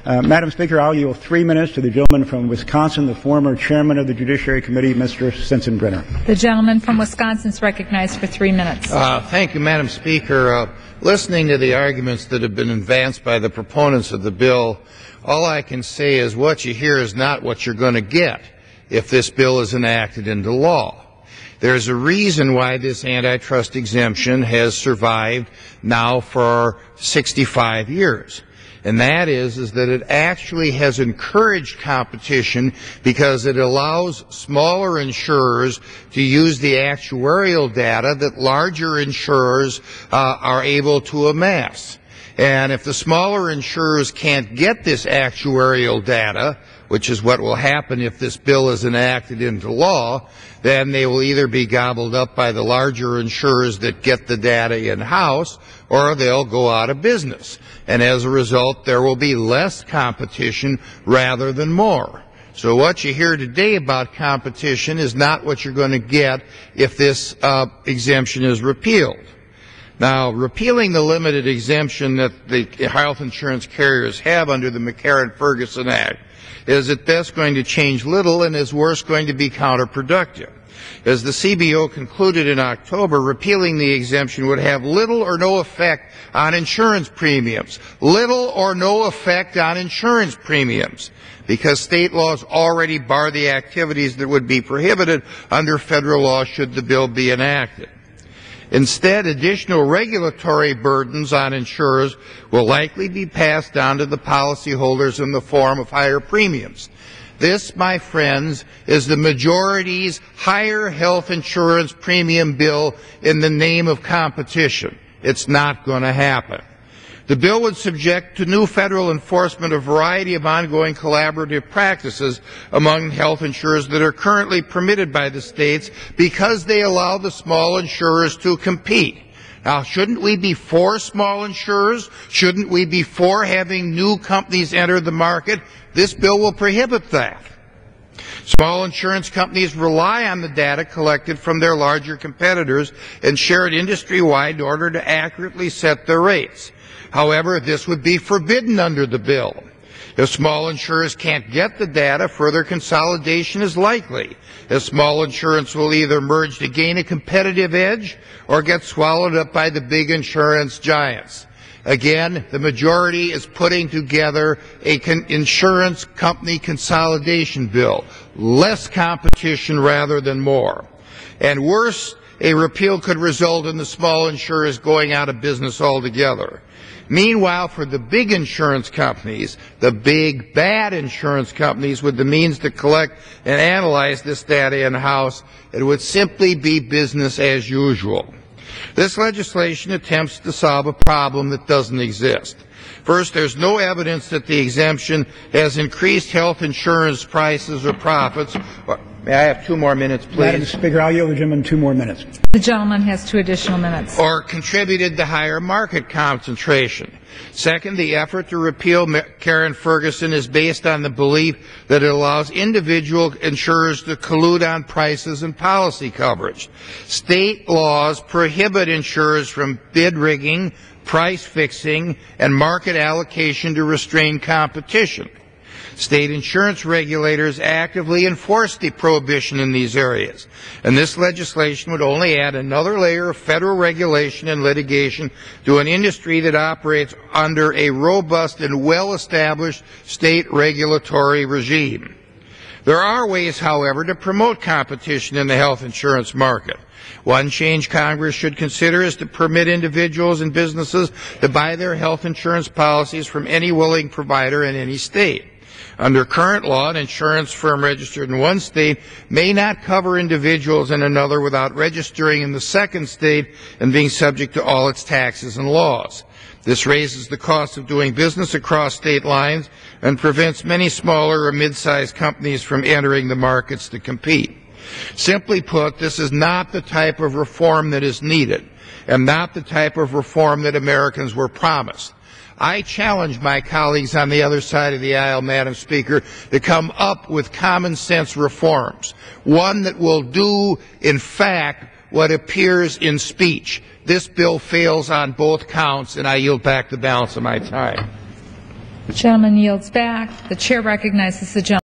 Madam Speaker, I'll yield 3 minutes to the gentleman from Wisconsin, the former chairman of the Judiciary Committee, Mr. Sensenbrenner. The gentleman from Wisconsin is recognized for 3 minutes. Thank you, Madam Speaker. Listening to the arguments that have been advanced by the proponents of the bill, all I can say is what you hear is not what you're going to get if this bill is enacted into law. There's a reason why this antitrust exemption has survived now for 65 years. And that is that it actually has encouraged competition because it allows smaller insurers to use the actuarial data that larger insurers are able to amass. And if the smaller insurers can't get this actuarial data, which is what will happen if this bill is enacted into law, then they will either be gobbled up by the larger insurers that get the data in-house, or they'll go out of business. And as a result, there will be less competition rather than more. So what you hear today about competition is not what you're going to get if this exemption is repealed. Now, repealing the limited exemption that the health insurance carriers have under the McCarran-Ferguson Act is at best going to change little and is worse going to be counterproductive. As the CBO concluded in October, repealing the exemption would have little or no effect on insurance premiums. Little or no effect on insurance premiums, because state laws already bar the activities that would be prohibited under federal law should the bill be enacted. Instead, additional regulatory burdens on insurers will likely be passed down to the policyholders in the form of higher premiums. This, my friends, is the majority's higher health insurance premium bill in the name of competition. It's not going to happen. The bill would subject to new federal enforcement a variety of ongoing collaborative practices among health insurers that are currently permitted by the states because they allow the small insurers to compete. Now, shouldn't we be for small insurers? Shouldn't we be for having new companies enter the market? This bill will prohibit that. Small insurance companies rely on the data collected from their larger competitors and share it industry-wide in order to accurately set their rates. However, this would be forbidden under the bill. If small insurers can't get the data, further consolidation is likely, as small insurance will either merge to gain a competitive edge or get swallowed up by the big insurance giants. Again, the majority is putting together an insurance company consolidation bill. Less competition rather than more. And worse, a repeal could result in the small insurers going out of business altogether. Meanwhile, for the big insurance companies, the big bad insurance companies with the means to collect and analyze this data in-house, it would simply be business as usual. This legislation attempts to solve a problem that doesn't exist. First, there's no evidence that the exemption has increased health insurance prices or profits. May I have 2 more minutes, please? Madam Speaker, I'll yield the gentleman 2 more minutes. The gentleman has 2 additional minutes. Or contributed to higher market concentration. Second, the effort to repeal McCarran-Ferguson is based on the belief that it allows individual insurers to collude on prices and policy coverage. State laws prohibit insurers from bid rigging, price fixing, and market allocation to restrain competition. State insurance regulators actively enforce the prohibition in these areas, and this legislation would only add another layer of federal regulation and litigation to an industry that operates under a robust and well-established state regulatory regime. There are ways, however, to promote competition in the health insurance market. One change Congress should consider is to permit individuals and businesses to buy their health insurance policies from any willing provider in any state. Under current law, an insurance firm registered in one state may not cover individuals in another without registering in the second state and being subject to all its taxes and laws. This raises the cost of doing business across state lines and prevents many smaller or mid-sized companies from entering the markets to compete. Simply put, this is not the type of reform that is needed, and not the type of reform that Americans were promised. I challenge my colleagues on the other side of the aisle, Madam Speaker, to come up with common sense reforms, one that will do, in fact, what appears in speech. This bill fails on both counts, and I yield back the balance of my time. The gentleman yields back. The chair recognizes the gentleman.